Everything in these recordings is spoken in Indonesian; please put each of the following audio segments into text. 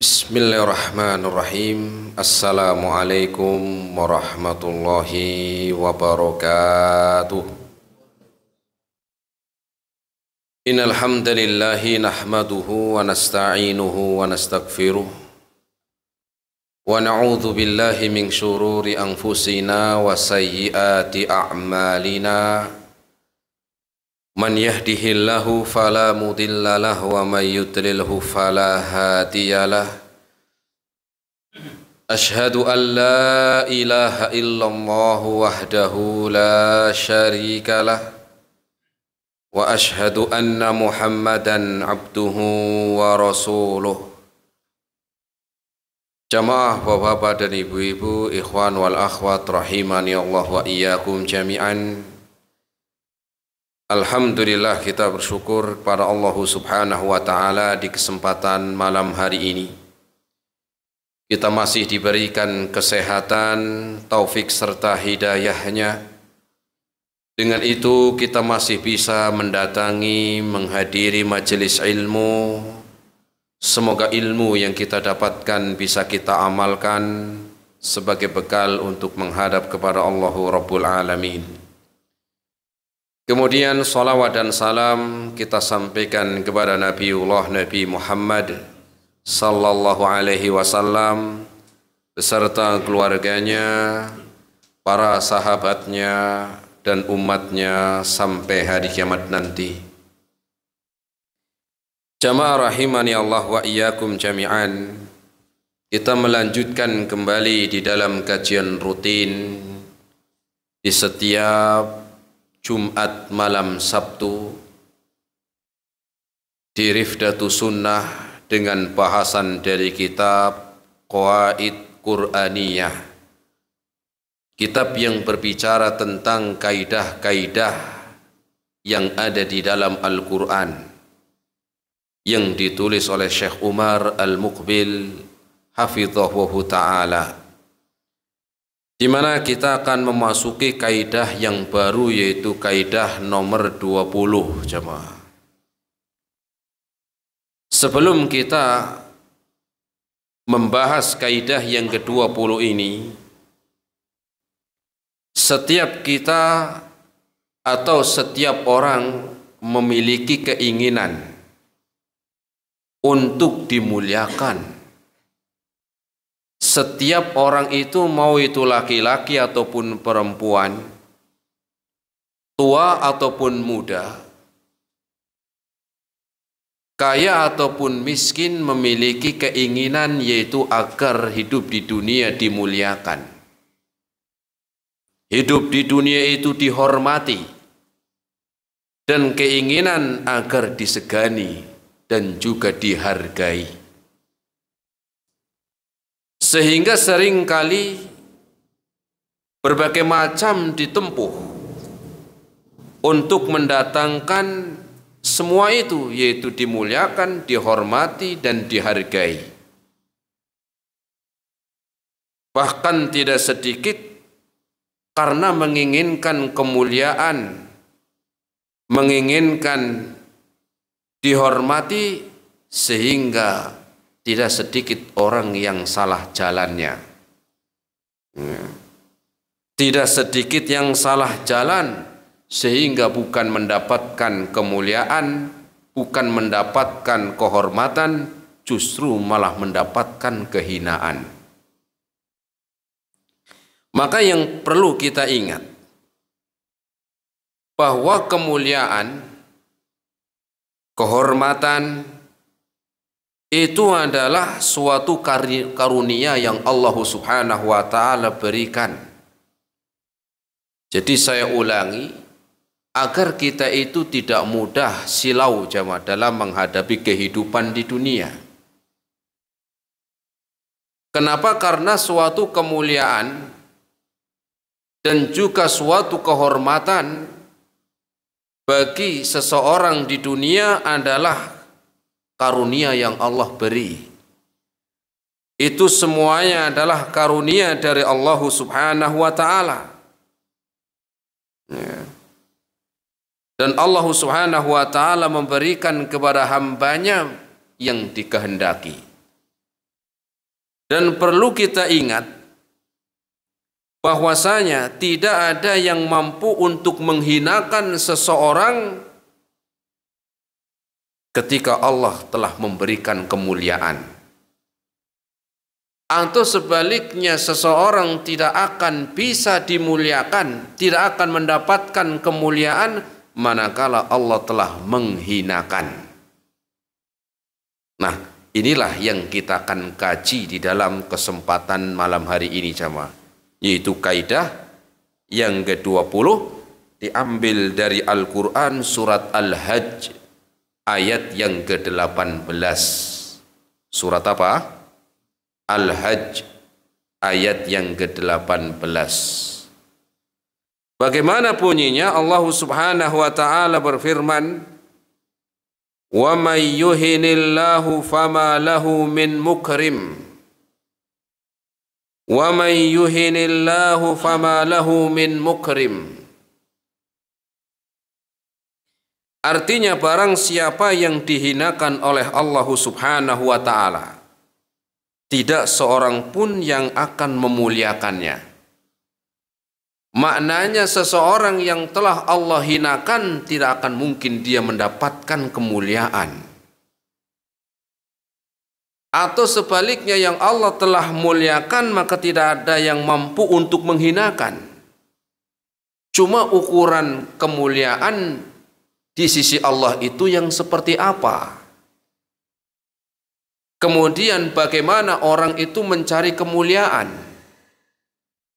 Bismillahirrahmanirrahim. Assalamualaikum warahmatullahi wabarakatuh. Innal hamdalillahi nahmaduhu wa nasta'inuhu wa nastaghfiruh wa na'udzu billahi min syururi anfusina wa sayyiati a'malina. Man yahdihillahu fala mudilla lahu wa man yudlilhu fala hadiyalah. Ashhadu an la ilaha illallah wahdahu la syarikalah wa ashhadu anna Muhammadan abduhu wa rasuluh. Jamaah bapak-bapak dan ibu-ibu, ikhwan wal akhwat rahimani Allah wa iyyakum jami'an. Alhamdulillah, kita bersyukur kepada Allah Subhanahu wa Ta'ala di kesempatan malam hari ini. Kita masih diberikan kesehatan, taufik serta hidayahnya. Dengan itu kita masih bisa mendatangi, menghadiri majelis ilmu. Semoga ilmu yang kita dapatkan bisa kita amalkan sebagai bekal untuk menghadap kepada Allah Rabbul Alamin. Kemudian salawat dan salam kita sampaikan kepada Nabiullah Nabi Muhammad sallallahu alaihi wasallam beserta keluarganya, para sahabatnya dan umatnya sampai hari kiamat nanti. Jamaah rahimani Allah wa iyyakum jami'an. Kita melanjutkan kembali di dalam kajian rutin di setiap Jumat malam Sabtu di Rifdatu Sunnah dengan bahasan dari kitab Qawaid Qur'aniyah, kitab yang berbicara tentang kaidah-kaidah yang ada di dalam Al-Quran yang ditulis oleh Syekh Umar Al-Muqbil hafidhahu ta'ala, di mana kita akan memasuki kaidah yang baru, yaitu kaidah nomor 20, jemaah. Sebelum kita membahas kaidah yang ke-20 ini, setiap kita atau setiap orang memiliki keinginan untuk dimuliakan. Setiap orang itu, mau itu laki-laki ataupun perempuan, tua ataupun muda, kaya ataupun miskin, memiliki keinginan yaitu agar hidup di dunia dimuliakan. Hidup di dunia itu dihormati, dan keinginan agar disegani dan juga dihargai. Sehingga seringkali berbagai macam ditempuh untuk mendatangkan semua itu, yaitu dimuliakan, dihormati, dan dihargai. Bahkan tidak sedikit karena menginginkan kemuliaan, menginginkan dihormati, sehingga tidak sedikit orang yang salah jalannya. Tidak sedikit yang salah jalan, sehingga bukan mendapatkan kemuliaan, bukan mendapatkan kehormatan, justru malah mendapatkan kehinaan. Maka yang perlu kita ingat, bahwa kemuliaan, kehormatan, itu adalah suatu karunia yang Allah Subhanahu wa Ta'ala berikan. Jadi saya ulangi, agar kita itu tidak mudah silau jamaah dalam menghadapi kehidupan di dunia. Kenapa? Karena suatu kemuliaan dan juga suatu kehormatan bagi seseorang di dunia adalah karunia yang Allah beri. Itu semuanya adalah karunia dari Allah Subhanahu wa Ta'ala. Dan Allah Subhanahu wa Ta'ala memberikan kepada hambanya yang dikehendaki. Dan perlu kita ingat bahwasanya tidak ada yang mampu untuk menghinakan seseorang ketika Allah telah memberikan kemuliaan. Atau sebaliknya seseorang tidak akan bisa dimuliakan, tidak akan mendapatkan kemuliaan manakala Allah telah menghinakan. Nah, inilah yang kita akan kaji di dalam kesempatan malam hari ini jamaah, yaitu kaidah yang ke-20 diambil dari Al-Quran surat Al-Hajj ayat yang ke-18. Surat apa? Al-Hajj ayat yang ke-18. Bagaimana bunyinya? Allah Subhanahu wa taala berfirman, "Wa may yuhinillahu fama lahu min mukrim." Wa may yuhinillahu fama lahu min mukrim. Artinya barang siapa yang dihinakan oleh Allah Subhanahu wa taala, tidak seorang pun yang akan memuliakannya. Maknanya seseorang yang telah Allah hinakan tidak akan mungkin dia mendapatkan kemuliaan. Atau sebaliknya yang Allah telah muliakan maka tidak ada yang mampu untuk menghinakan. Cuma ukuran kemuliaan di sisi Allah itu yang seperti apa? Kemudian bagaimana orang itu mencari kemuliaan?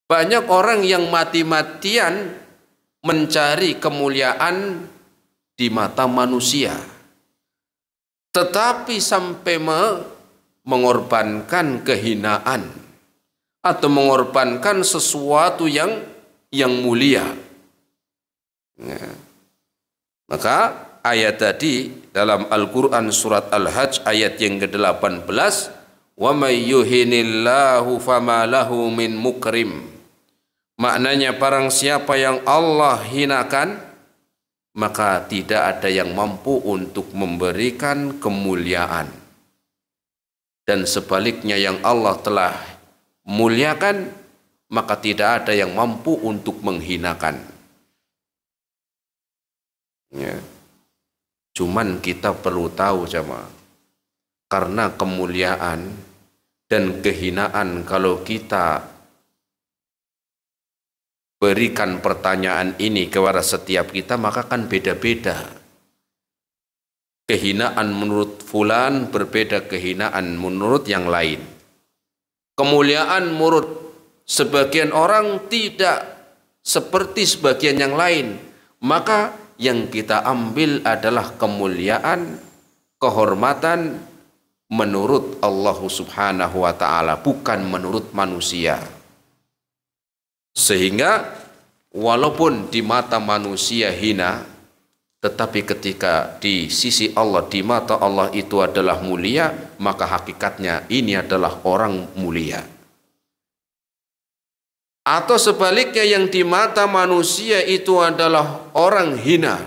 Banyak orang yang mati-matian mencari kemuliaan di mata manusia, tetapi sampai mengorbankan kehinaan atau mengorbankan sesuatu yang mulia. Maka ayat tadi dalam Al-Quran surat Al-Hajj ayat yang ke-18, wa may yuhinillahu fama lahu min mukrim. Maknanya barang siapa yang Allah hinakan maka tidak ada yang mampu untuk memberikan kemuliaan. Dan sebaliknya yang Allah telah muliakan maka tidak ada yang mampu untuk menghinakan. Ya. Cuman kita perlu tahu jamaah, karena kemuliaan dan kehinaan kalau kita berikan pertanyaan ini kepada setiap kita maka kan beda-beda. Kehinaan menurut fulan berbeda kehinaan menurut yang lain. Kemuliaan menurut sebagian orang tidak seperti sebagian yang lain. Maka yang kita ambil adalah kemuliaan, kehormatan menurut Allah Subhanahu wa taala, bukan menurut manusia. Sehingga walaupun di mata manusia hina, tetapi ketika di sisi Allah, di mata Allah itu adalah mulia, maka hakikatnya ini adalah orang mulia. Atau sebaliknya yang di mata manusia itu adalah orang hina.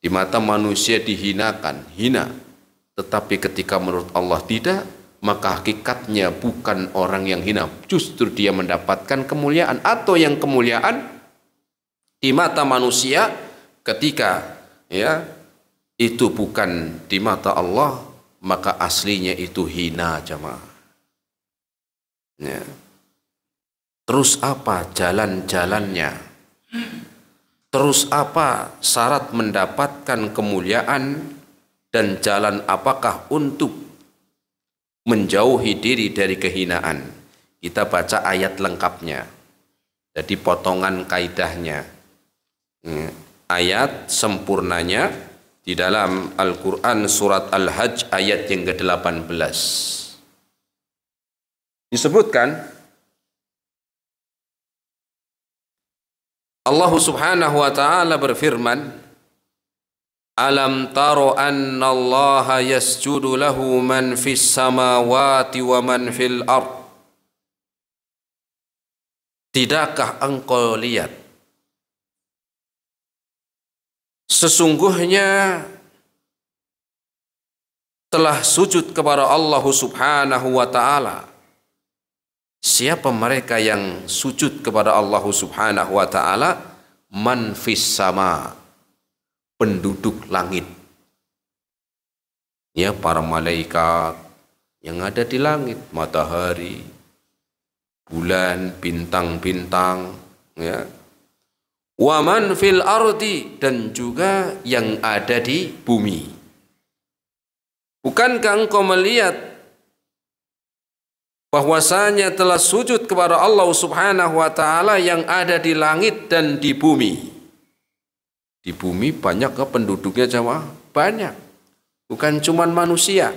Di mata manusia dihinakan, hina. Tetapi ketika menurut Allah tidak, maka hakikatnya bukan orang yang hina. Justru dia mendapatkan kemuliaan. Atau yang kemuliaan di mata manusia ketika itu bukan di mata Allah, maka aslinya itu hina jamaah. Ya. Terus apa jalan-jalannya? Terus apa syarat mendapatkan kemuliaan dan jalan apakah untuk menjauhi diri dari kehinaan? Kita baca ayat lengkapnya. Jadi potongan kaidahnya. Ayat sempurnanya di dalam Al-Quran surat Al-Hajj ayat yang ke-18. Disebutkan Allah Subhanahu wa taala berfirman, "Alam taro anna Allah yasjudu lahu man fis samawati wa man fil ard." Tidakkah engkau lihat sesungguhnya telah sujud kepada Allah Subhanahu wa ta'ala. Siapa mereka yang sujud kepada Allah Subhanahu wa ta'ala? Man fis sama, penduduk langit. Ya, para malaikat yang ada di langit, matahari, bulan, bintang-bintang, ya. Wa man fil ardi, dan juga yang ada di bumi. Bukankah engkau melihat bahwasanya telah sujud kepada Allah Subhanahu wa ta'ala yang ada di langit dan di bumi? Di bumi banyak ke penduduknya jamaah? Banyak. Bukan cuma manusia.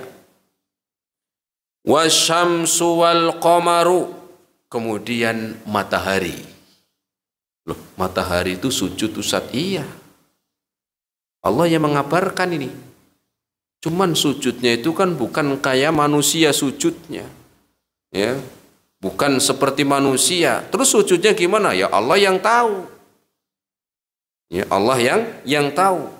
Wasyamsu wal qamaru, kemudian matahari. Loh, matahari itu sujud Ustaz? Iya. Allah yang mengabarkan ini. Cuman sujudnya itu kan bukan kayak manusia sujudnya. Ya. Bukan seperti manusia. Terus sujudnya gimana? Ya Allah yang tahu. Ya Allah yang tahu.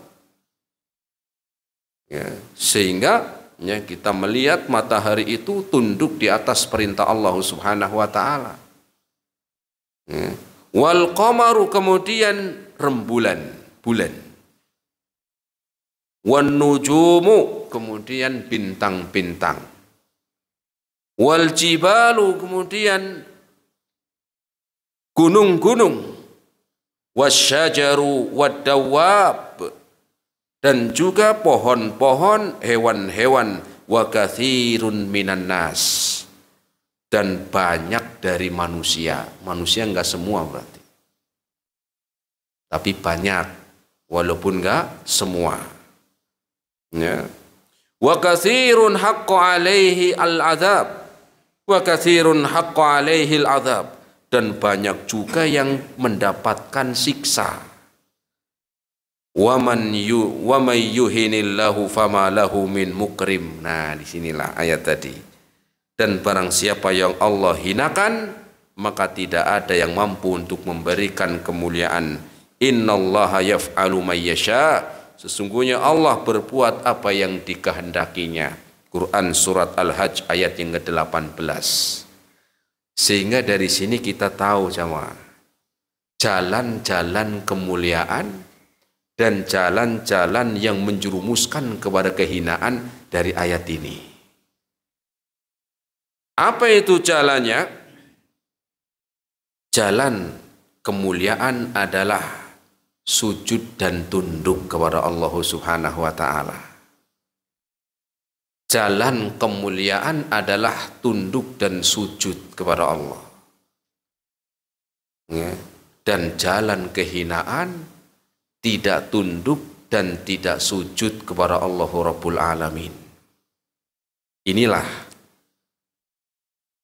Ya, sehingga ya, kita melihat matahari itu tunduk di atas perintah Allah Subhanahu wa ta'ala. Ya. Wal qamaru, kemudian rembulan, bulan. Wan nujumu, kemudian bintang-bintang. Wal jibalu, kemudian gunung-gunung. Wasyajaru wad dawab, dan juga pohon-pohon, hewan-hewan. Wa katsirun minan nas, dan banyak dari manusia. Manusia enggak semua berarti, tapi banyak, walaupun enggak semua. Ya. Wa katsirun haqqa alaihi al-adzab, wa katsirun haqqa alaihi al-adzab, dan banyak juga yang mendapatkan siksa. Wa man yuhinillahu fama lahu min mukrim. Nah, disinilah ayat tadi. Dan barang siapa yang Allah hinakan, maka tidak ada yang mampu untuk memberikan kemuliaan. Innallaha yaf'alu may yasha, sesungguhnya Allah berbuat apa yang dikehendakinya. Quran surat Al-Hajj ayat yang ke-18. Sehingga dari sini kita tahu jamaah, jalan-jalan kemuliaan dan jalan-jalan yang menjerumuskan kepada kehinaan dari ayat ini. Apa itu jalannya? Jalan kemuliaan adalah sujud dan tunduk kepada Allah Subhanahu wa ta'ala. Jalan kemuliaan adalah tunduk dan sujud kepada Allah. Ya. Dan jalan kehinaan tidak tunduk dan tidak sujud kepada Allah Rabbul Alamin. Inilah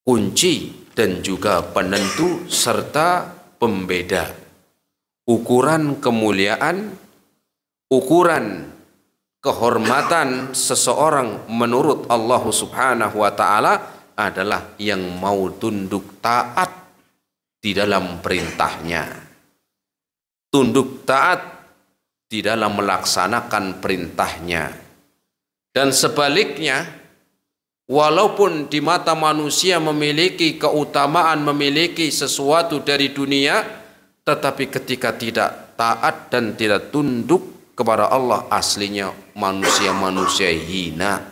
kunci dan juga penentu serta pembeda ukuran kemuliaan, ukuran kehormatan seseorang menurut Allah Subhanahu wa ta'ala adalah yang mau tunduk taat di dalam perintahnya, tunduk taat di dalam melaksanakan perintahnya. Dan sebaliknya, walaupun di mata manusia memiliki keutamaan, memiliki sesuatu dari dunia, tetapi ketika tidak taat dan tidak tunduk kepada Allah, aslinya manusia-manusia hina.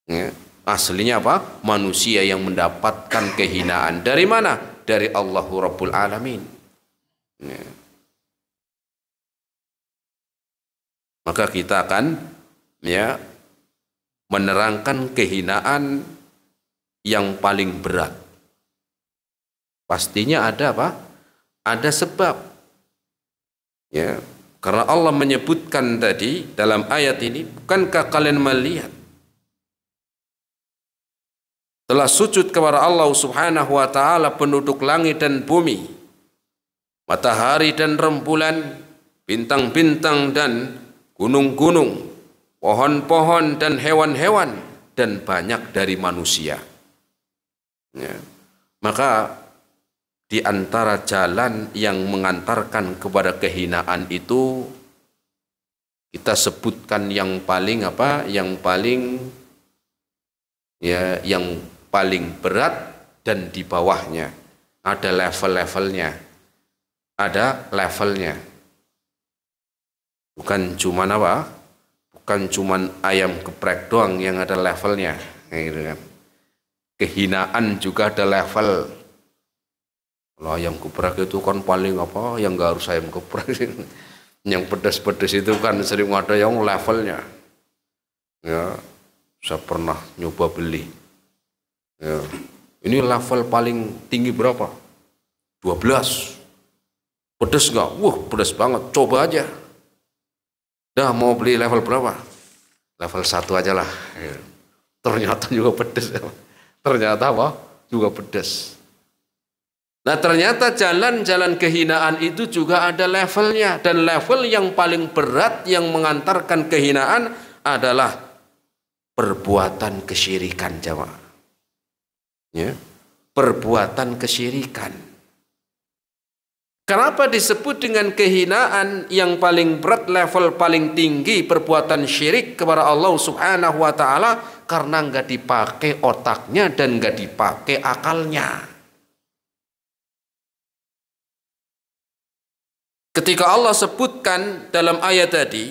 Ya, aslinya apa? Manusia yang mendapatkan kehinaan. Dari mana? Dari Allah Rabbul Alamin. Ya. Maka kita akan ya menerangkan kehinaan yang paling berat. Pastinya ada apa? Ada sebab. Ya, karena Allah menyebutkan tadi dalam ayat ini, bukankah kalian melihat telah sujud kepada Allah Subhanahu wa ta'ala penduduk langit dan bumi, matahari dan rembulan, bintang-bintang dan gunung-gunung, pohon-pohon dan hewan-hewan, dan banyak dari manusia. Ya. Maka di antara jalan yang mengantarkan kepada kehinaan itu Kita sebutkan yang paling apa? Yang paling ya, yang paling berat dan di bawahnya. Ada level-levelnya. Ada levelnya. Bukan cuman apa? Bukan cuman ayam geprek doang yang ada levelnya, gitu kan. Kehinaan juga ada level. Kalau ayam geprek itu kan paling apa? Yang nggak harus ayam geprek. Yang pedas-pedas itu kan sering ada yang levelnya. Ya, saya pernah nyoba beli. Ya, ini level paling tinggi berapa? 12. Pedas nggak? Wah, pedas banget. Coba aja. Dah mau beli level berapa? Level 1 aja lah. Ya. Ternyata juga pedas. Ternyata apa? Juga pedas. Nah, ternyata jalan-jalan kehinaan itu juga ada levelnya, dan level yang paling berat yang mengantarkan kehinaan adalah perbuatan kesyirikan, jamaah. Ya, perbuatan kesyirikan. Kenapa disebut dengan kehinaan yang paling berat, level paling tinggi, perbuatan syirik kepada Allah Subhanahu wa taala? Karena nggak dipakai otaknya dan nggak dipakai akalnya. Ketika Allah sebutkan dalam ayat tadi,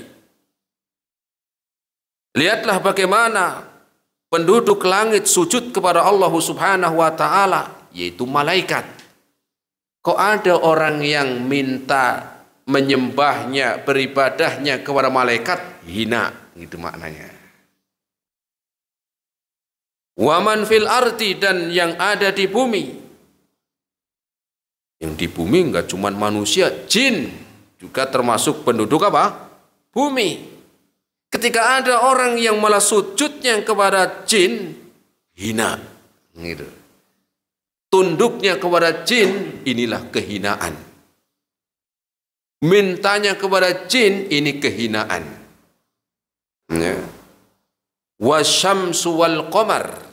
lihatlah bagaimana penduduk langit sujud kepada Allah Subhanahu wa taala, yaitu malaikat. Kok ada orang yang minta menyembahnya, beribadahnya kepada malaikat? Hina, gitu maknanya. Waman fil ardi, dan yang ada di bumi. Yang di bumi enggak cuma manusia, jin juga termasuk penduduk apa? Bumi. Ketika ada orang yang malah sujudnya kepada jin, hina, gitu. Tunduknya kepada jin, inilah kehinaan. Mintanya kepada jin, ini kehinaan. Ya. Wasyamsu wal qamar,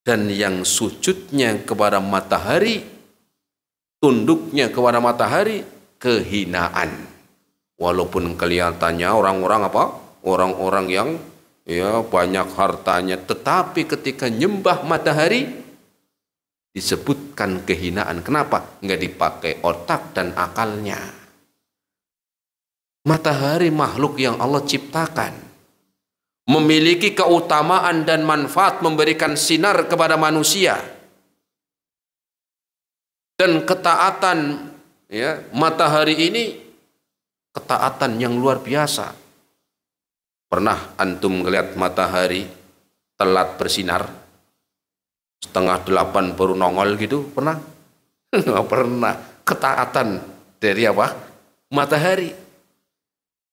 dan yang sujudnya kepada matahari, tunduknya kepada matahari, kehinaan. Walaupun kelihatannya orang-orang apa? Orang-orang yang ya banyak hartanya, tetapi ketika nyembah matahari disebutkan kehinaan. Kenapa? Enggak dipakai otak dan akalnya. Matahari makhluk yang Allah ciptakan, memiliki keutamaan dan manfaat memberikan sinar kepada manusia. Dan ketaatan ya, matahari ini ketaatan yang luar biasa. Pernah antum ngeliat matahari telat bersinar, 7:30 baru nongol gitu? Pernah? Nggak pernah. Ketaatan dari apa? Matahari.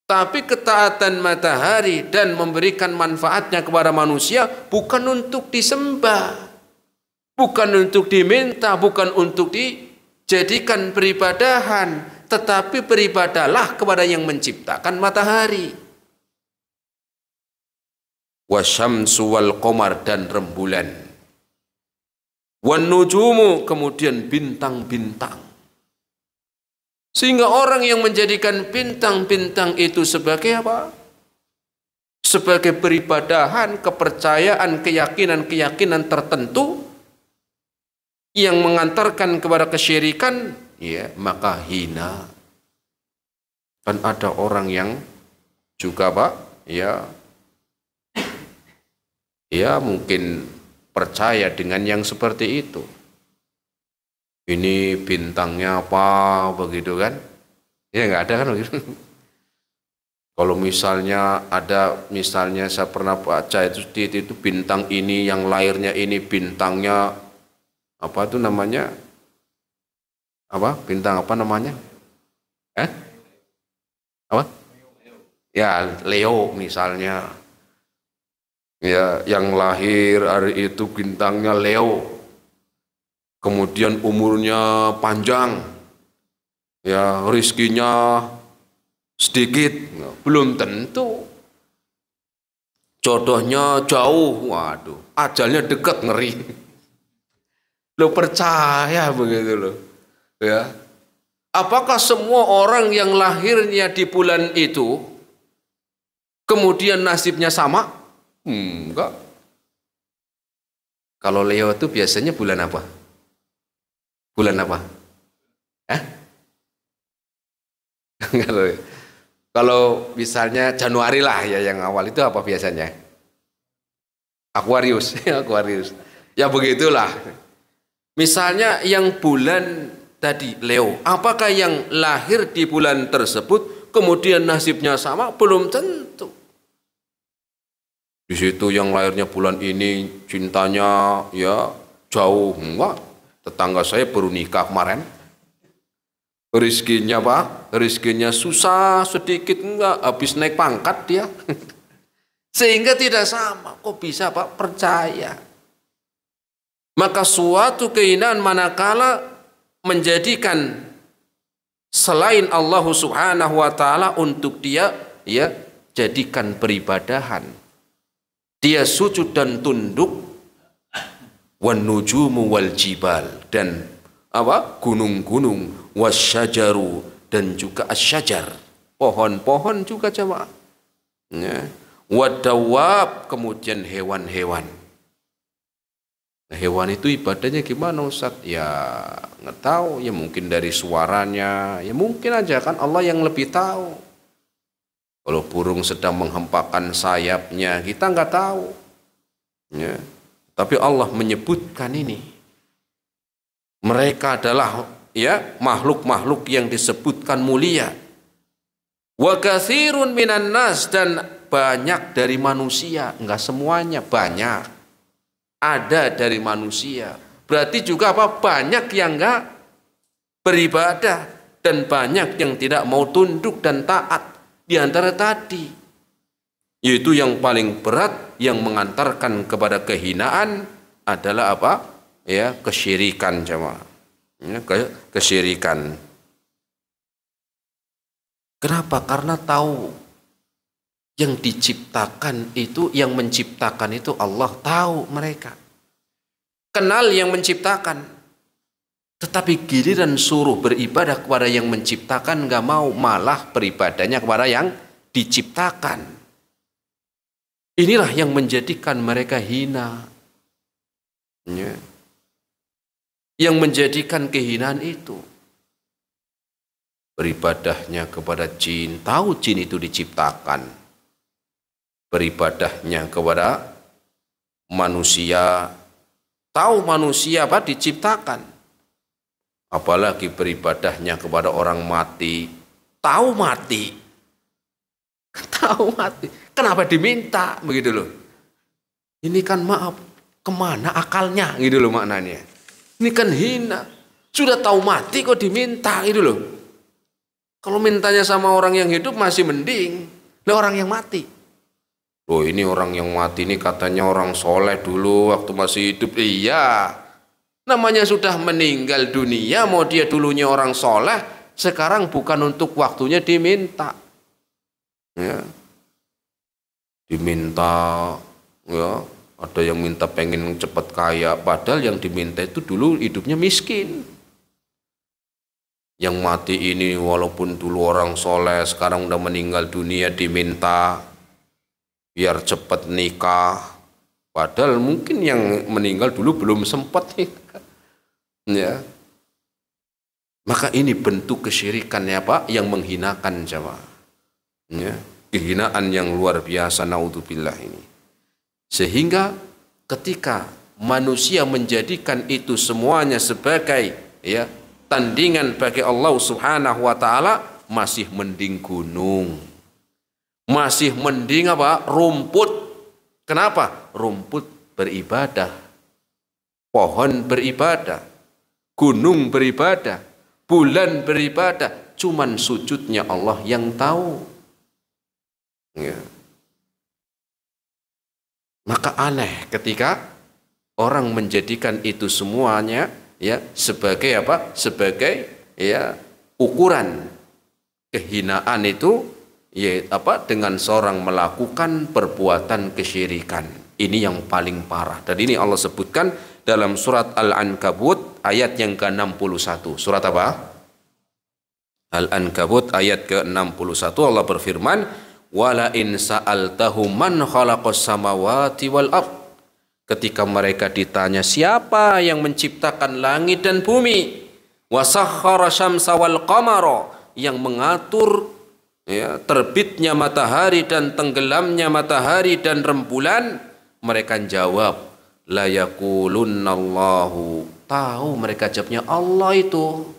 Tapi ketaatan matahari dan memberikan manfaatnya kepada manusia bukan untuk disembah, bukan untuk diminta, bukan untuk dijadikan peribadahan, tetapi beribadalah kepada yang menciptakan matahari. Wasyamsu wal qamar, dan rembulan. Wan nujumu, kemudian bintang-bintang. Sehingga orang yang menjadikan bintang-bintang itu sebagai apa? Sebagai peribadahan, kepercayaan, keyakinan-keyakinan tertentu yang mengantarkan kepada kesyirikan, ya, maka hina. Kan ada orang yang juga Pak, ya mungkin percaya dengan yang seperti itu. Ini bintangnya apa begitu kan? Ya nggak ada kan begitu. Kalau misalnya ada, misalnya saya pernah baca itu bintang ini yang lahirnya ini bintangnya apa itu namanya? Apa? Bintang apa namanya? Apa? Ya, Leo misalnya. Ya, yang lahir hari itu bintangnya Leo. Kemudian umurnya panjang. Ya, rizkinya sedikit. Belum tentu. Jodohnya jauh. Waduh, ajalnya dekat, ngeri. Lo percaya begitu loh. Ya. Apakah semua orang yang lahirnya di bulan itu kemudian nasibnya sama? Enggak. Kalau Leo itu biasanya bulan apa? Bulan apa? Hah? Kalau misalnya Januari lah ya yang awal itu apa biasanya? Aquarius, Aquarius. Ya begitulah. Misalnya yang bulan tadi Leo, apakah yang lahir di bulan tersebut kemudian nasibnya sama? Belum tentu. Di situ yang lahirnya bulan ini cintanya ya jauh, enggak. Tetangga saya baru nikah kemarin. Rizkinya apa? Rizkinya susah sedikit, enggak, habis naik pangkat dia. Sehingga tidak sama. Kok bisa Pak? Percaya. Maka suatu kehinaan manakala menjadikan selain Allah Subhanahu wa taala untuk dia ya jadikan peribadahan. Dia sujud dan tunduk, wan nujumu wal jibal, dan apa? Gunung-gunung, wasyajaru, dan juga asyajar, pohon-pohon juga jemaah. Ya. Wadawab, kemudian hewan-hewan. Nah, hewan itu ibadahnya gimana Ustaz? Ya nggak tahu, ya mungkin dari suaranya, ya mungkin aja kan Allah yang lebih tahu. Kalau burung sedang menghempakkan sayapnya, kita nggak tahu. Ya. Tapi Allah menyebutkan ini. Mereka adalah ya makhluk-makhluk yang disebutkan mulia. Wa katsirun minan nas, dan banyak dari manusia, enggak semuanya, banyak. Ada dari manusia. Berarti juga apa? Banyak yang enggak beribadah dan banyak yang tidak mau tunduk dan taat. Di antara tadi, yaitu yang paling berat yang mengantarkan kepada kehinaan adalah apa? Ya, kesyirikan jemaah. Ya, kesyirikan. Kenapa? Karena tahu yang diciptakan itu, yang menciptakan itu Allah, tahu mereka. Kenal yang menciptakan. Tetapi giliran suruh beribadah kepada yang menciptakan nggak mau, malah beribadahnya kepada yang diciptakan. Inilah yang menjadikan mereka hina. Ya. Yang menjadikan kehinaan itu. Beribadahnya kepada jin, tahu jin itu diciptakan. Beribadahnya kepada manusia, tahu manusia apa diciptakan. Apalagi beribadahnya kepada orang mati, tahu mati. Tahu mati. Kenapa diminta? Begitu loh. Ini kan maaf, kemana akalnya? Gitu loh maknanya. Ini kan hina. Sudah tahu mati kok diminta gitu loh. Kalau mintanya sama orang yang hidup masih mending. Lah orang yang mati. Loh ini orang yang mati ini katanya orang soleh dulu waktu masih hidup. Iya. Namanya sudah meninggal dunia, mau dia dulunya orang soleh, sekarang bukan untuk waktunya diminta. Ya. Diminta, ya, ada yang minta pengen cepat kaya, padahal yang diminta itu dulu hidupnya miskin. Yang mati ini walaupun dulu orang soleh, sekarang udah meninggal dunia diminta biar cepat nikah. Padahal mungkin yang meninggal dulu belum sempat nikah. Ya. Maka ini bentuk kesyirikan ya Pak, yang menghinakan jemaah. Ya. Kehinaan yang luar biasa, naudzubillah ini. Sehingga ketika manusia menjadikan itu semuanya sebagai ya tandingan bagi Allah Subhanahu wa taala, masih mending gunung. Masih mending apa? Rumput. Kenapa? Rumput beribadah. Pohon beribadah. Gunung beribadah. Bulan beribadah. Cuman sujudnya Allah yang tahu. Ya. Maka aneh ketika orang menjadikan itu semuanya ya sebagai apa? Sebagai ya ukuran kehinaan itu ya apa? Dengan seorang melakukan perbuatan kesyirikan. Ini yang paling parah. Dan ini Allah sebutkan dalam surat Al-Ankabut ayat yang ke-61. Surat apa? Al-Ankabut ayat ke-61 Allah berfirman, wala in sa'altahum man khalaqas samawati wal ard. Ketika mereka ditanya siapa yang menciptakan langit dan bumi, wa sakhkhara syamsa wal qamara, yang mengatur ya, terbitnya matahari dan tenggelamnya matahari dan rembulan, mereka jawab la yaqulunnallahu. Tahu mereka jawabnya Allah itu.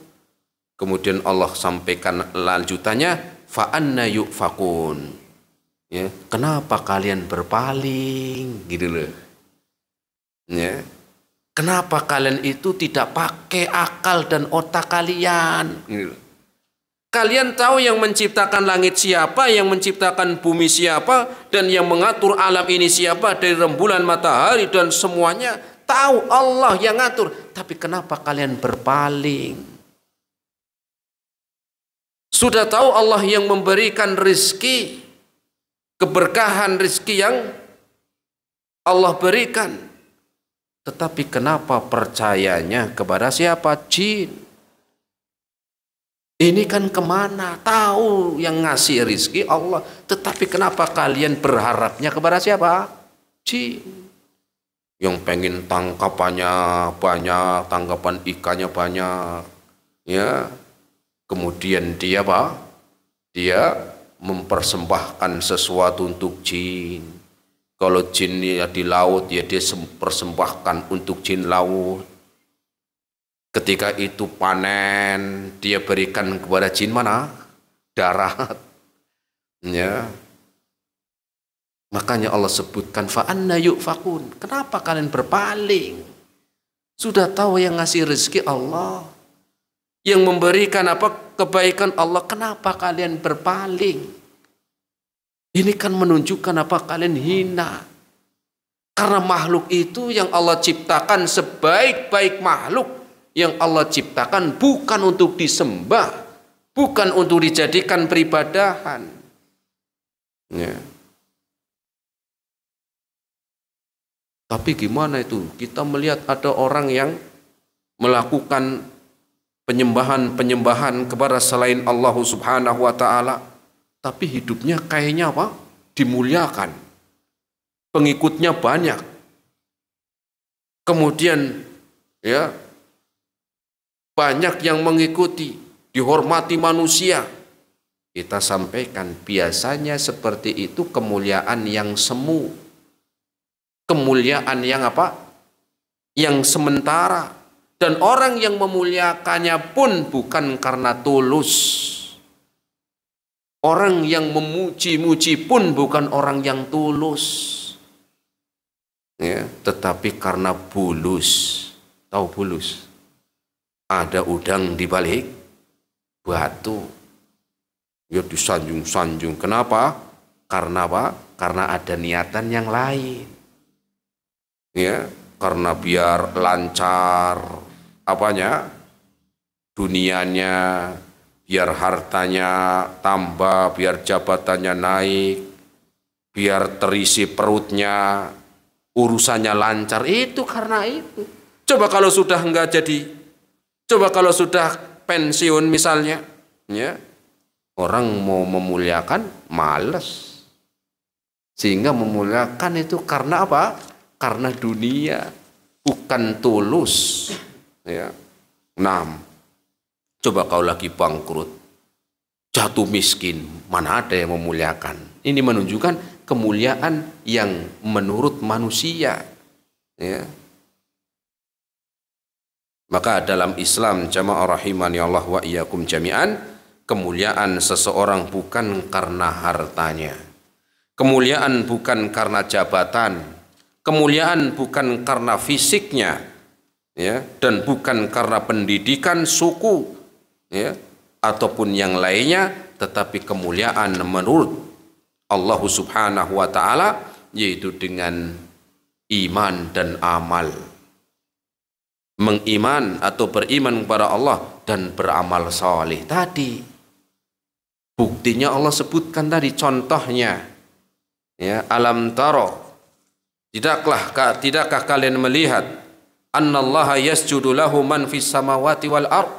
Kemudian Allah sampaikan lanjutannya, fa anna yufakun. Ya, kenapa kalian berpaling gitu loh. Ya. Kenapa kalian itu tidak pakai akal dan otak kalian? Gitu. Kalian tahu yang menciptakan langit siapa, yang menciptakan bumi siapa, dan yang mengatur alam ini siapa, dari rembulan matahari dan semuanya. Tahu Allah yang ngatur. Tapi kenapa kalian berpaling? Sudah tahu Allah yang memberikan rezeki, keberkahan rezeki yang Allah berikan. Tetapi kenapa percayanya kepada siapa? Jin. Ini kan kemana? Tahu yang ngasih rizki Allah. Tetapi kenapa kalian berharapnya kepada siapa? Jin. Yang pengen tangkapannya banyak, tangkapan ikannya banyak. Ya. Kemudian dia apa? Dia mempersembahkan sesuatu untuk jin. Kalau jin ya di laut, ya dia persembahkan untuk jin laut. Ketika itu panen, dia berikan kepada jin mana? Darat. Ya. Makanya Allah sebutkan fa anna yufakun. Kenapa kalian berpaling? Sudah tahu yang ngasih rezeki Allah, yang memberikan apa kebaikan Allah, kenapa kalian berpaling? Ini kan menunjukkan apa kalian hina. Karena makhluk itu yang Allah ciptakan sebaik-baik makhluk yang Allah ciptakan bukan untuk disembah, bukan untuk dijadikan peribadahan. Ya. Tapi gimana itu? Kita melihat ada orang yang melakukan penyembahan kepada selain Allah Subhanahu wa taala. Tapi hidupnya kayaknya apa? Dimuliakan. Pengikutnya banyak. Kemudian ya banyak yang mengikuti, dihormati manusia. Kita sampaikan biasanya seperti itu kemuliaan yang semu. Kemuliaan yang apa? Yang sementara. Dan orang yang memuliakannya pun bukan karena tulus. Orang yang memuji-muji pun bukan orang yang tulus. Ya, tetapi karena bulus. Tahu bulus? Ada udang di balik batu. Ya disanjung-sanjung. Kenapa? Karena apa? Karena ada niatan yang lain. Ya, karena biar lancar apanya? Dunianya, biar hartanya tambah, biar jabatannya naik, biar terisi perutnya, urusannya lancar. Itu karena itu. Coba kalau sudah enggak jadi, coba kalau sudah pensiun misalnya, ya, orang mau memuliakan malas. Sehingga memuliakan itu karena apa? Karena dunia, bukan tulus. Ya. 6. Coba kau lagi bangkrut, jatuh miskin, mana ada yang memuliakan? Ini menunjukkan kemuliaan yang menurut manusia. Ya. Maka dalam Islam, jamaah rahimani Allah wa iyyakum jami'an, kemuliaan seseorang bukan karena hartanya. Kemuliaan bukan karena jabatan. Kemuliaan bukan karena fisiknya. Ya, dan bukan karena pendidikan, suku, ya, ataupun yang lainnya, tetapi kemuliaan menurut Allah Subhanahu wa taala yaitu dengan iman dan amal. Mengiman atau beriman kepada Allah dan beramal saleh tadi. Buktinya Allah sebutkan tadi contohnya. Ya, alam taro. Tidakkah kalian melihat annallaha yasjudu lahu man fis samawati wal ard?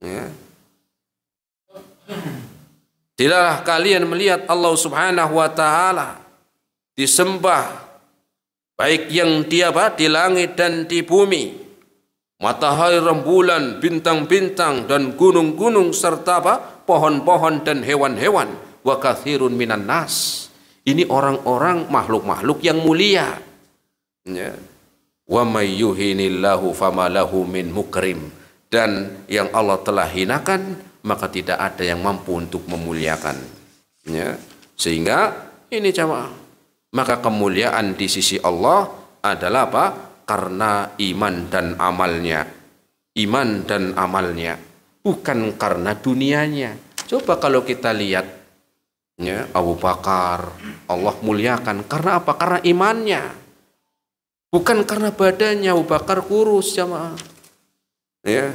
Ya. Tidaklah kalian melihat Allah Subhanahu wa taala disembah, baik yang dia di langit dan di bumi, matahari, rembulan, bintang-bintang dan gunung-gunung serta pohon-pohon dan hewan-hewan, wa katsirun minan nas. Ini orang-orang makhluk-makhluk yang mulia. Ya. Wa may yuhinillahu famalahu min mukrim. Dan yang Allah telah hinakan, maka tidak ada yang mampu untuk memuliakan. Ya. Sehingga ini jamaah, maka kemuliaan di sisi Allah adalah apa? Karena iman dan amalnya. Iman dan amalnya, bukan karena dunianya. Coba kalau kita lihat, ya, Abu Bakar Allah muliakan karena apa? Karena imannya, bukan karena badannya. Abu Bakar kurus jamaah, ya.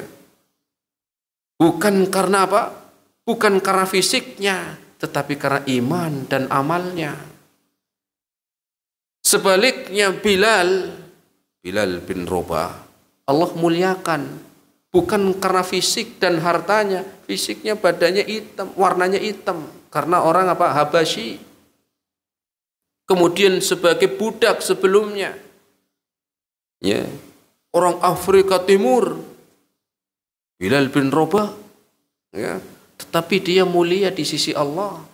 Bukan karena apa? Bukan karena fisiknya, tetapi karena iman dan amalnya. Sebaliknya Bilal bin Rabah Allah muliakan bukan karena fisik dan hartanya. Fisiknya, badannya hitam, warnanya hitam karena orang apa? Habasyi. Kemudian sebagai budak sebelumnya, ya, orang Afrika Timur, Bilal bin Rabah, ya, tetapi dia mulia di sisi Allah.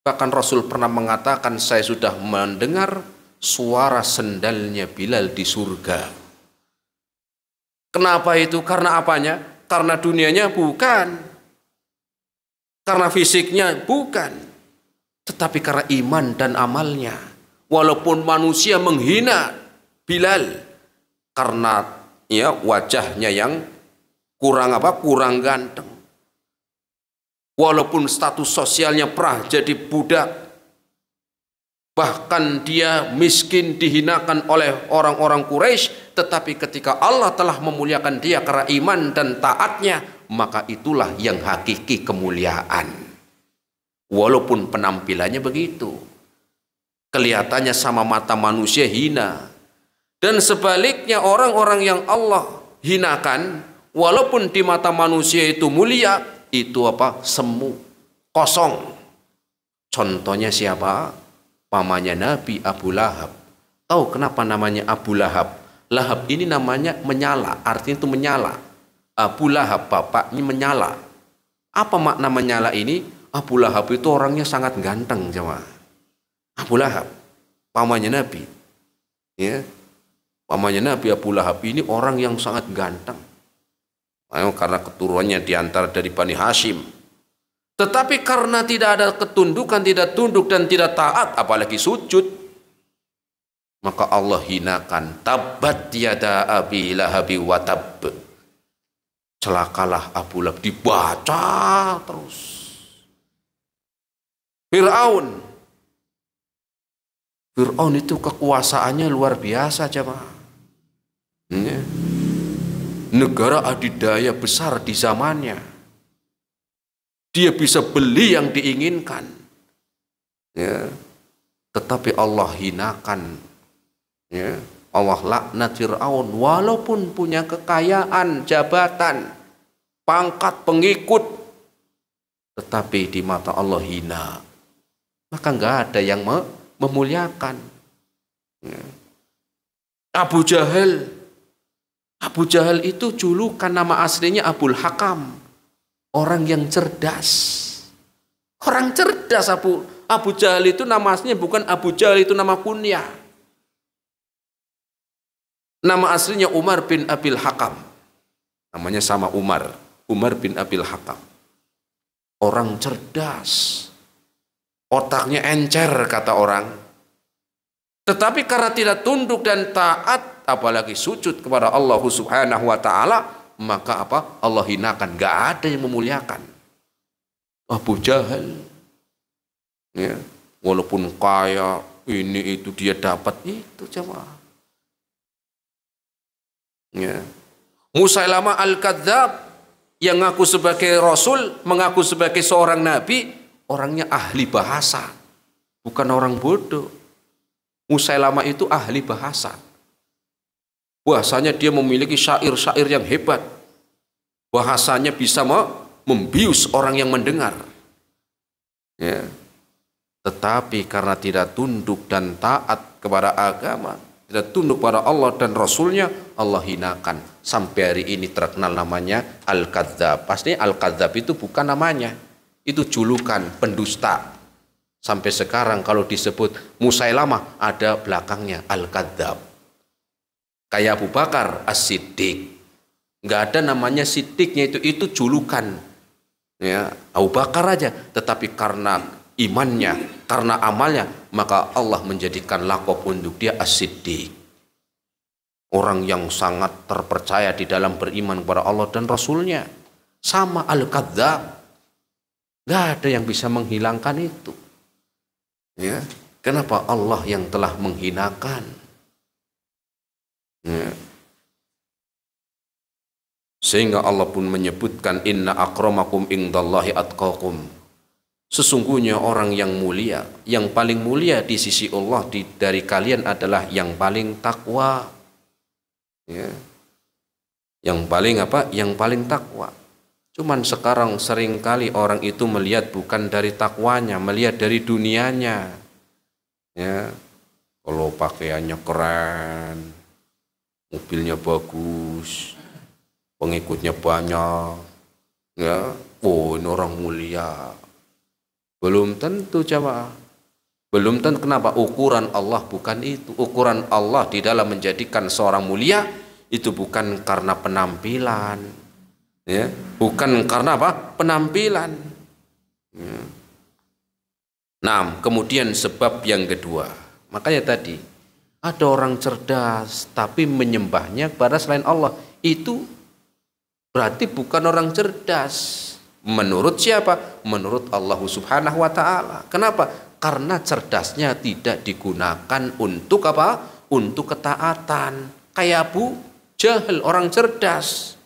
Bahkan Rasul pernah mengatakan, saya sudah mendengar suara sendalnya Bilal di surga. Kenapa itu? Karena apanya? Karena dunianya bukan, karena fisiknya bukan, tetapi karena iman dan amalnya. Walaupun manusia menghina Bilal karena ya wajahnya yang kurang ganteng. Walaupun status sosialnya pernah jadi budak, bahkan dia miskin, dihinakan oleh orang-orang Quraisy, tetapi ketika Allah telah memuliakan dia karena iman dan taatnya, maka itulah yang hakiki kemuliaan. Walaupun penampilannya begitu, kelihatannya sama mata manusia hina. Dan sebaliknya orang-orang yang Allah hinakan, walaupun di mata manusia itu mulia, itu apa? Semu, kosong. Contohnya siapa? Pamannya Nabi, Abu Lahab. Tahu kenapa namanya Abu Lahab? Lahab ini namanya menyala, artinya itu menyala. Abu Lahab bapaknya menyala. Apa makna menyala ini? Abu Lahab itu orangnya sangat ganteng, jemaah. Abu Lahab, pamannya Nabi, ya, pamannya Nabi Abu Lahab ini orang yang sangat ganteng. Karena keturunannya diantara dari Bani Hashim. Tetapi karena tidak ada ketundukan, tidak tunduk dan tidak taat, apalagi sujud, maka Allah hinakan. Tabbat yada abi lahabi wa tabb. Celakalah Abu Lahab, dibaca terus. Fir'aun itu kekuasaannya luar biasa, jemaah. Ya. Negara adidaya besar di zamannya. Dia bisa beli yang diinginkan, ya. Tetapi Allah hinakan, ya. Allah laknat Fir'aun walaupun punya kekayaan, jabatan, pangkat, pengikut, tetapi di mata Allah hina. Maka nggak ada yang memuliakan. Ya. Abu Jahal itu julukan nama aslinya Abul Hakam, orang yang cerdas. Orang cerdas. Abu Jahal itu nama aslinya bukan Abu Jahal, itu nama kunyah. Nama aslinya Umar bin Abil Hakam. Namanya sama Umar bin Abil Hakam. Orang cerdas, otaknya encer kata orang. Tetapi karena tidak tunduk dan taat, apalagi sujud kepada Allah Subhanahu wa taala, maka apa? Allah hinakan, gak ada yang memuliakan. Abu Jahal, ya, walaupun kaya, ini itu dia dapat itu, jemaah. Ya. Musailamah Al-Kadzab yang ngaku sebagai rasul, mengaku sebagai seorang nabi, orangnya ahli bahasa, bukan orang bodoh. Musailamah itu ahli bahasa. Bahasanya dia memiliki syair-syair yang hebat. Bahasanya bisa membius orang yang mendengar. Ya. Tetapi karena tidak tunduk dan taat kepada agama, tidak tunduk pada Allah dan Rasulnya, Allah hinakan. Sampai hari ini terkenal namanya Al-Kadzdzab. Pasti Al-Kadzdzab itu bukan namanya, itu julukan pendusta. Sampai sekarang kalau disebut Musailamah ada belakangnya Al-Kadzdzab. Kayak Abu Bakar As-Siddiq, nggak ada namanya Siddiqnya, itu julukan. Ya, Abu Bakar aja, tetapi karena imannya, karena amalnya, maka Allah menjadikan laqab untuk dia As-Siddiq. Orang yang sangat terpercaya di dalam beriman kepada Allah dan Rasulnya. Sama Al-Kadzdzab, nggak ada yang bisa menghilangkan itu. Ya, kenapa Allah yang telah menghinakan? Ya. Sehingga Allah pun menyebutkan inna akramakum indallahi atqakum. Sesungguhnya orang yang mulia, yang paling mulia di sisi Allah dari kalian adalah yang paling takwa. Ya. Yang paling apa? Yang paling takwa. Cuman sekarang seringkali orang itu melihat bukan dari takwanya, melihat dari dunianya. Ya. Kalau pakaiannya keren, mobilnya bagus, pengikutnya banyak, ya, oh ini orang mulia. Belum tentu jamaah. Belum tentu. Kenapa? Ukuran Allah bukan itu. Ukuran Allah di dalam menjadikan seorang mulia itu bukan karena penampilan, ya, bukan karena apa? Penampilan. Ya. Nah, kemudian sebab yang kedua, makanya tadi ada orang cerdas tapi menyembahnya kepada selain Allah, itu berarti bukan orang cerdas. Menurut siapa? Menurut Allah Subhanahu wa ta'ala. Kenapa? Karena cerdasnya tidak digunakan untuk apa? Untuk ketaatan. Kayak Abu Jahal, orang cerdas.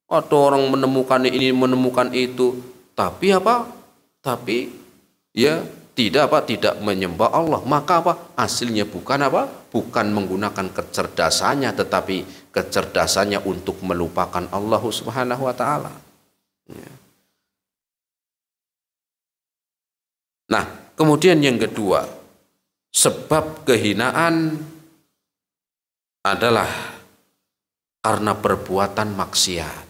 Ada orang menemukan ini, menemukan itu, tapi apa? Tapi ya tidak apa? Tidak menyembah Allah. Maka apa? Hasilnya bukan apa? Bukan menggunakan kecerdasannya, tetapi kecerdasannya untuk melupakan Allah Subhanahu wa ta'ala. Ya. Nah, kemudian yang kedua, sebab kehinaan adalah karena perbuatan maksiat.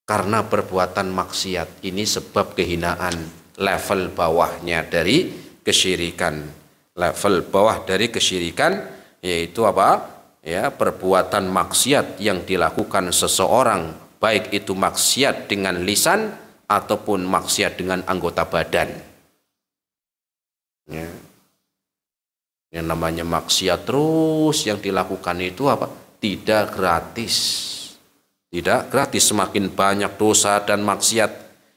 Karena perbuatan maksiat ini sebab kehinaan, level bawahnya dari kesyirikan. Level bawah dari kesyirikan yaitu apa? Ya, perbuatan maksiat yang dilakukan seseorang, baik itu maksiat dengan lisan ataupun maksiat dengan anggota badan. Ya. Yang namanya maksiat terus yang dilakukan itu apa? Tidak gratis. Tidak gratis. Semakin banyak dosa dan maksiat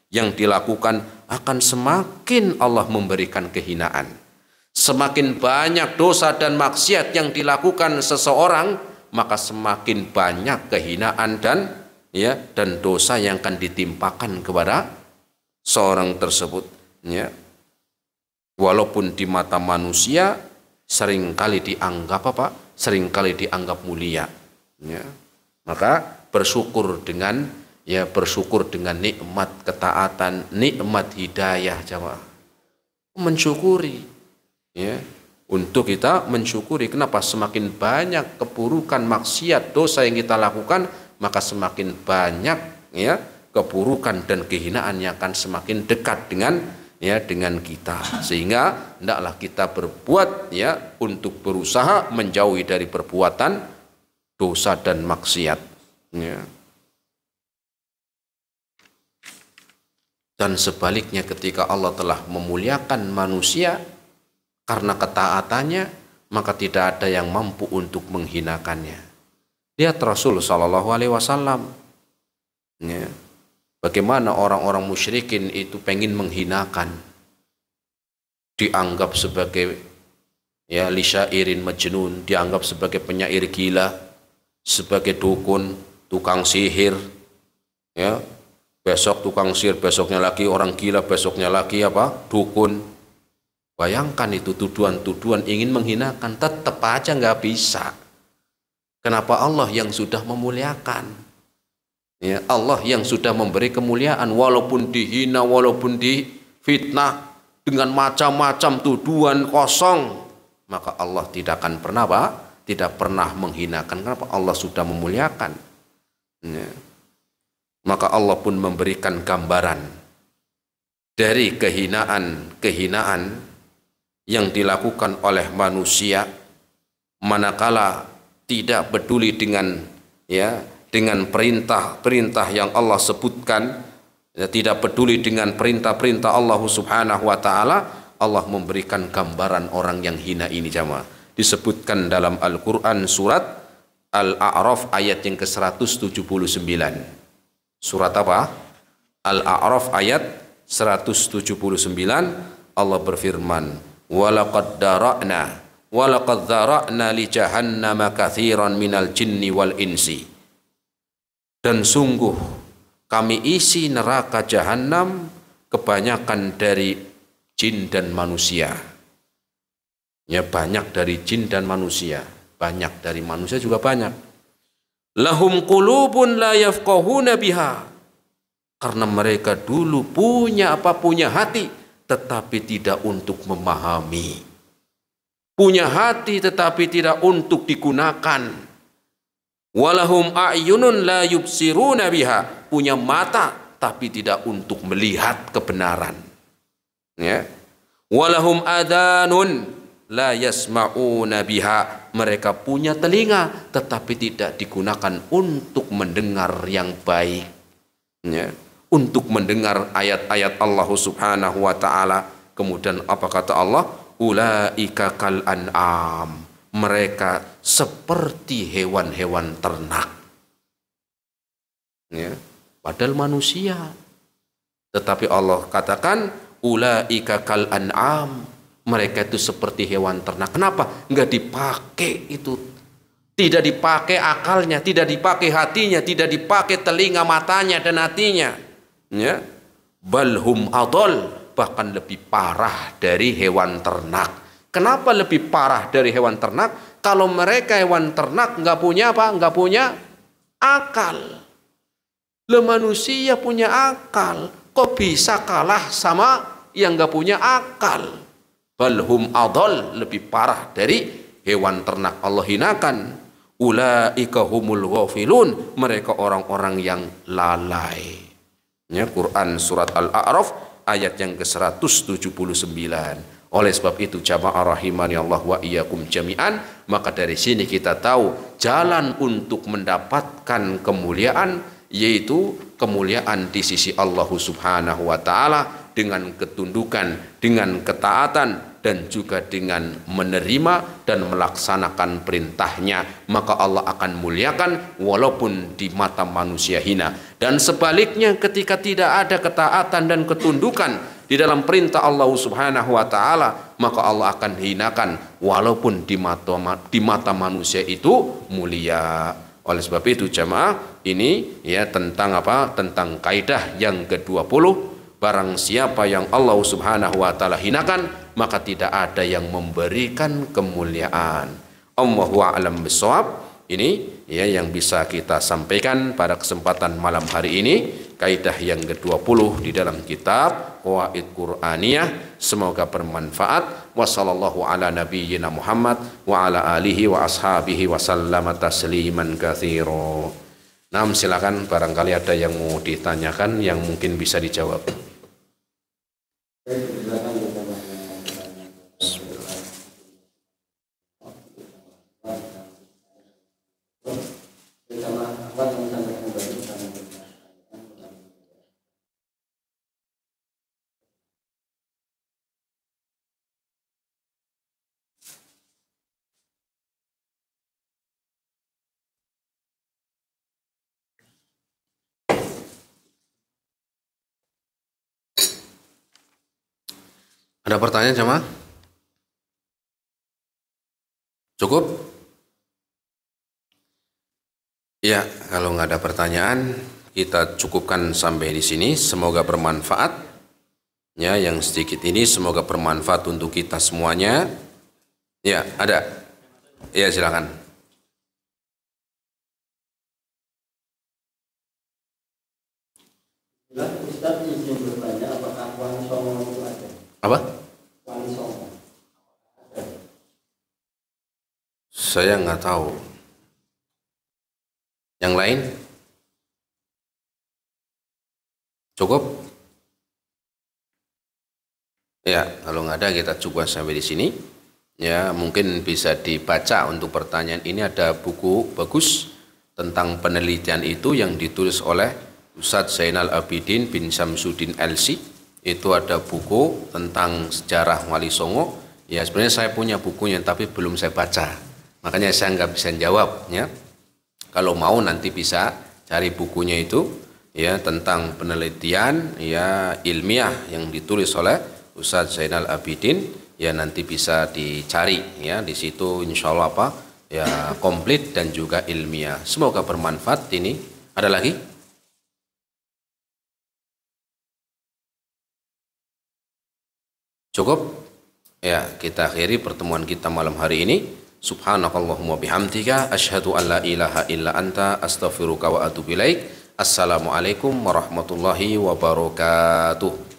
yang dilakukan, akan semakin Allah memberikan kehinaan. Semakin banyak dosa dan maksiat yang dilakukan seseorang, maka semakin banyak kehinaan dan dosa yang akan ditimpakan kepada seorang tersebut. Ya. Walaupun di mata manusia seringkali dianggap apa? Seringkali dianggap mulia. Ya. Maka bersyukur dengan nikmat ketaatan, nikmat hidayah, jamaah. Mensyukuri. Ya. Untuk kita mensyukuri. Kenapa? Semakin banyak keburukan, maksiat, dosa yang kita lakukan, maka semakin banyak ya keburukan dan kehinaan yang akan semakin dekat dengan kita, sehingga hendaklah kita berbuat ya untuk berusaha menjauhi dari perbuatan dosa dan maksiat ya. Dan sebaliknya, ketika Allah telah memuliakan manusia karena ketaatannya, maka tidak ada yang mampu untuk menghinakannya. Lihat Rasul Shallallahu Alaihi Wasallam ya. Bagaimana orang-orang musyrikin itu pengen menghinakan, dianggap sebagai ya lisyairin majnun, dianggap sebagai penyair gila, sebagai dukun, tukang sihir, ya. Besok tukang sihir, besoknya lagi orang gila, besoknya lagi apa? Dukun. Bayangkan itu tuduhan-tuduhan ingin menghinakan, tetap aja nggak bisa. Kenapa? Allah yang sudah memuliakan. Ya, Allah yang sudah memberi kemuliaan, walaupun dihina, walaupun fitnah, dengan macam-macam tuduhan kosong, maka Allah tidak akan pernah tidak pernah menghinakan. Kenapa? Allah sudah memuliakan. Ya. Maka Allah pun memberikan gambaran dari kehinaan yang dilakukan oleh manusia manakala tidak peduli dengan perintah yang Allah sebutkan, tidak peduli dengan perintah-perintah Allah Subhanahu wa taala. Allah memberikan gambaran orang yang hina ini, jamaah. Disebutkan dalam Al-Qur'an surat Al-A'raf ayat yang ke-179. Surat apa? Al-A'raf ayat 179. Allah berfirman, "Walaqad dzara'na li jahannama katsiran minal jinni wal insi." Dan sungguh kami isi neraka jahanam kebanyakan dari jin dan manusia. Ya, banyak dari jin dan manusia, banyak dari manusia juga banyak. Lahum qulubun la yafqahuna biha. Karena mereka dulu punya hati, tetapi tidak untuk memahami. Punya hati tetapi tidak untuk digunakan. Walahum a'yunun la yubsiruna biha. Punya mata tapi tidak untuk melihat kebenaran. Ya. Walahum adhanun la yasma'una biha. Mereka punya telinga tetapi tidak digunakan untuk mendengar yang baik. Ya. Untuk mendengar ayat-ayat Allah Subhanahu wa taala. Kemudian apa kata Allah? Ulaika kal an'am. Mereka seperti hewan-hewan ternak. Ya. Padahal manusia. Tetapi Allah katakan ulaika kal an'am. Mereka itu seperti hewan ternak. Kenapa? Enggak dipakai itu. Tidak dipakai akalnya, tidak dipakai hatinya, tidak dipakai telinga, matanya dan hatinya. Ya. Balhum adol, bahkan lebih parah dari hewan ternak. Kenapa lebih parah dari hewan ternak? Kalau mereka hewan ternak enggak punya apa? Enggak punya akal. Le manusia punya akal. Kok bisa kalah sama yang enggak punya akal? Balhum adol, lebih parah dari hewan ternak. Allah hinakan. Ulaika humul ghafilun, mereka orang-orang yang lalai. Ya, Quran surat Al-A'raf ayat yang ke-179. Oleh sebab itu jamaah rahimani Allah wa iyyakum jami'an, maka dari sini kita tahu jalan untuk mendapatkan kemuliaan, yaitu kemuliaan di sisi Allah Subhanahu wa taala dengan ketundukan, dengan ketaatan, dan juga dengan menerima dan melaksanakan perintahnya, maka Allah akan muliakan walaupun di mata manusia hina. Dan sebaliknya ketika tidak ada ketaatan dan ketundukan di dalam perintah Allah Subhanahu wa taala, maka Allah akan hinakan walaupun di mata manusia itu mulia. Oleh sebab itu jamaah, ini ya tentang apa? Tentang kaidah yang ke-20. Barang siapa yang Allah Subhanahu wa taala hinakan, maka tidak ada yang memberikan kemuliaan. Allahu a'lam bishawab. Ini ya yang bisa kita sampaikan pada kesempatan malam hari ini, kaidah yang ke-20 di dalam kitab Qawaid Qur'aniyah. Semoga bermanfaat. Wassallallahu ala nabiyyina Muhammad wa ala alihi wa ashabihi wa sallama tasliman katsira. Nah, silakan barangkali ada yang mau ditanyakan yang mungkin bisa dijawab. Ada pertanyaan sama? Cukup? Ya, kalau nggak ada pertanyaan, kita cukupkan sampai di sini. Semoga bermanfaat. Ya, yang sedikit ini semoga bermanfaat untuk kita semuanya. Ya, ada. Ya, silakan. Ustaz izin bertanya, apakah Wan Songo Saya nggak tahu. Yang lain? Cukup? Ya, kalau nggak ada kita coba sampai di sini. Ya, mungkin bisa dibaca untuk pertanyaan ini. Ada buku bagus tentang penelitian itu yang ditulis oleh Ustadz Zainal Abidin bin Syamsuddin LC. Itu ada buku tentang sejarah Wali Songo. Ya, sebenarnya saya punya bukunya tapi belum saya baca. Makanya saya nggak bisa jawab. Ya, kalau mau nanti bisa cari bukunya itu. Ya, tentang penelitian ya ilmiah yang ditulis oleh Ustadz Zainal Abidin. Ya, nanti bisa dicari. Ya, di situ insya Allah apa? Ya, komplit dan juga ilmiah. Semoga bermanfaat ini. Ada lagi? Cukup? Ya, kita akhiri pertemuan kita malam hari ini. Subhanakallahumma bihamdika asyhadu an la ilaha illa anta astaghfiruka wa atubu ilaik. Assalamualaikum warahmatullahi wabarakatuh.